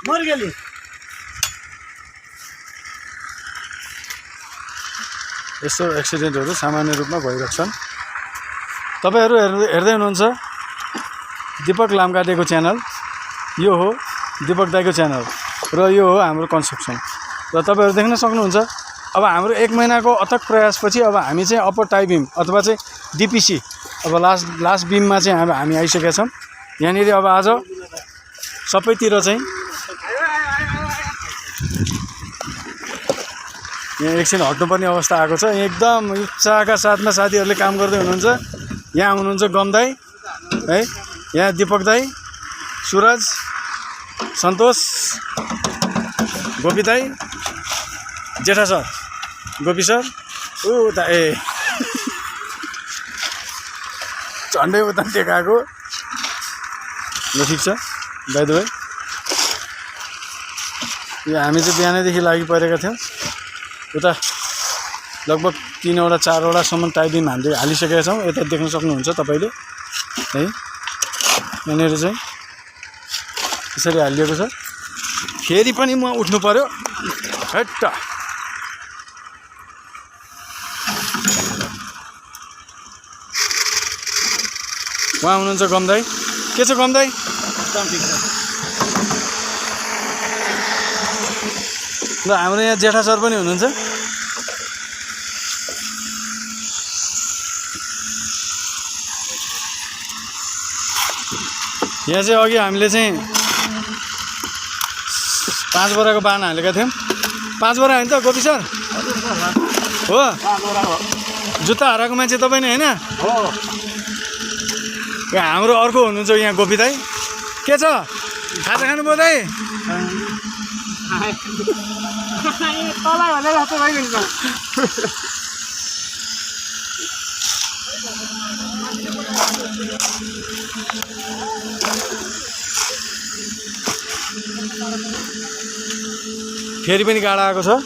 मर्गेली यस्तो एक्सिडेन्टहरू सामान्य रूपमा भइरहेको छन्। तपाईहरु हेर्दै हुनुहुन्छ दीपक लामगादेको च्यानल। यो हो दीपक दाइको च्यानल र यो हो हाम्रो कन्स्ट्रक्सन र तपाईहरु देख्न सक्नुहुन्छ। अब हाम्रो 1 महिनाको अथक प्रयासपछि अब हामी चाहिँ अप्पर टाई बिम अथवा चाहिँ डीपीसी अब लास्ट बिममा चाहिँ हामी आइसकेका छौं। यहाँनिर अब आज सबैतिर चाहिँ यहाँ एकछिन हट्नुपर्ने अवस्था आएको छ। एकदम उत्साहका साथमा साथीहरूले काम गर्दै हुनुहुन्छ। यहाँ हुनुहुन्छ गम दाइ है, यहाँ दीपक दाइ, सुरज, सन्तोष, गोपी दाइ, जेठा सर, गोपी सर, उता ए झन्डै उता टेकाएको ल। ठिक छ बाइ द वे, यो हामी चाहिँ बिहानैदेखि लागि परेका थियौँ। उता लगभग 3वटा 4वटासम्म टाई बिम हामीले हालिसकेका छौँ। यता देख्न सक्नुहुन्छ तपाईले है, यहाँनिर चाहिँ यसरी हालिएको छ। फेरि पनि म उठ्नु पर्यो हट्ट। उहाँ हुनुहुन्छ गम दाइ। के छ गम दाइ? एकदम ठिक छ। ल हाम्रो यहाँ जेठा सर पनि हुनुहुन्छ। यहाँ चाहिँ अघि हामीले चाहिँ 5 बोराको बाना हालेका थियौँ। 5 बोरा होइन त गोपी सर? हो, जुत्ता हराएको मान्छे तपाईँ नै होइन? हो। हाम्रो अर्को हुनुहुन्छ यहाँ गोपी दाइ। के छ, खाजा खानुभयो दाइ? फेरि पनि गाडा आएको छ।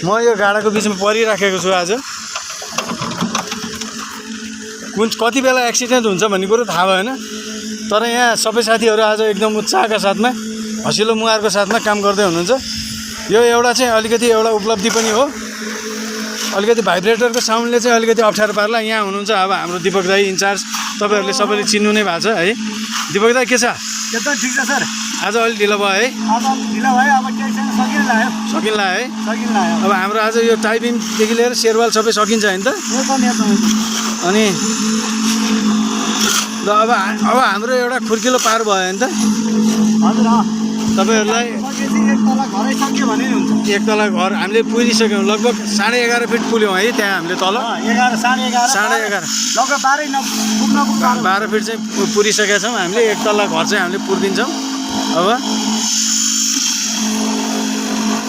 म यो गाडाको बिचमा परिराखेको छु आज। कति बेला एक्सिडेन्ट हुन्छ भन्ने कुरो थाहा भएन, तर यहाँ सबै साथीहरू आज एकदम उत्साहका साथमा हँसिलो मुहारको साथमा काम गर्दै हुनुहुन्छ। यो एउटा चाहिँ अलिकति एउटा उपलब्धि पनि हो। अलिकति भाइब्रेटरको साउन्डले चाहिँ अलिकति अप्ठ्यारो पार्ला। यहाँ हुनुहुन्छ अब हाम्रो दीपक दाइ इन्चार्ज। तपाईहरूले सबैले चिन्नु नै भएको छ है। दीपक दाइ के छ? एकदम ठिक छ सर। आज अलि ढिलो भयो है? आज ढिलो भयो, अब केही छैन, सकिन्छ है? सकिन्छ। अब हाम्रो आज यो टाई बिमदेखि लिएर शेरवाल सबै सकिन्छ होइन त? अनि ल अब हाम्रो एउटा खुर्किलो पार भयो होइन त? हजुर। तपाईहरूलाई एक तला घर हामीले पुगिसक्यौँ। लगभग 11.5 फिट पुग्यौँ है त्यहाँ हामीले तल। 11.5 12 फिट चाहिँ पुगिसकेका छौँ हामीले। एक तला घर चाहिँ हामीले पुर्दिन्छौँ अब।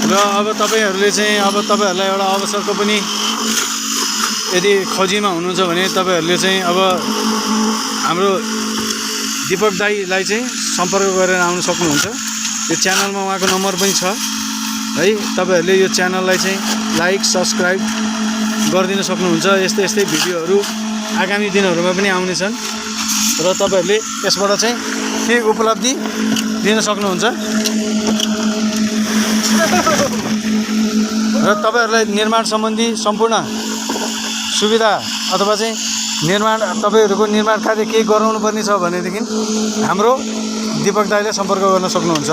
र अब तपाईहरूले चाहिँ अब तपाईहरूलाई एउटा अवसरको पनि यदि खोजीमा हुनुहुन्छ भने तपाईहरूले चाहिँ अब हाम्रो दीपक दाइलाई चाहिँ सम्पर्क गरेर आउन सक्नुहुन्छ। यो च्यानलमा उहाँको नम्बर पनि छ है। तपाईहरूले यो च्यानललाई चाहिँ लाइक सब्सक्राइब गरिदिन सक्नुहुन्छ। यस्तै भिडियोहरू आगामी दिनहरूमा पनि आउनेछन् र तपाईहरूले यसबाट चाहिँ केही उपलब्धि लिन सक्नुहुन्छ। र तपाईहरूलाई निर्माण सम्बन्धी सम्पूर्ण सुविधा अथवा चाहिँ तपाईहरूको निर्माण कार्य केही गराउनु पर्ने छ भनेदेखि हाम्रो दीपक दाइले सम्पर्क गर्न सक्नुहुन्छ।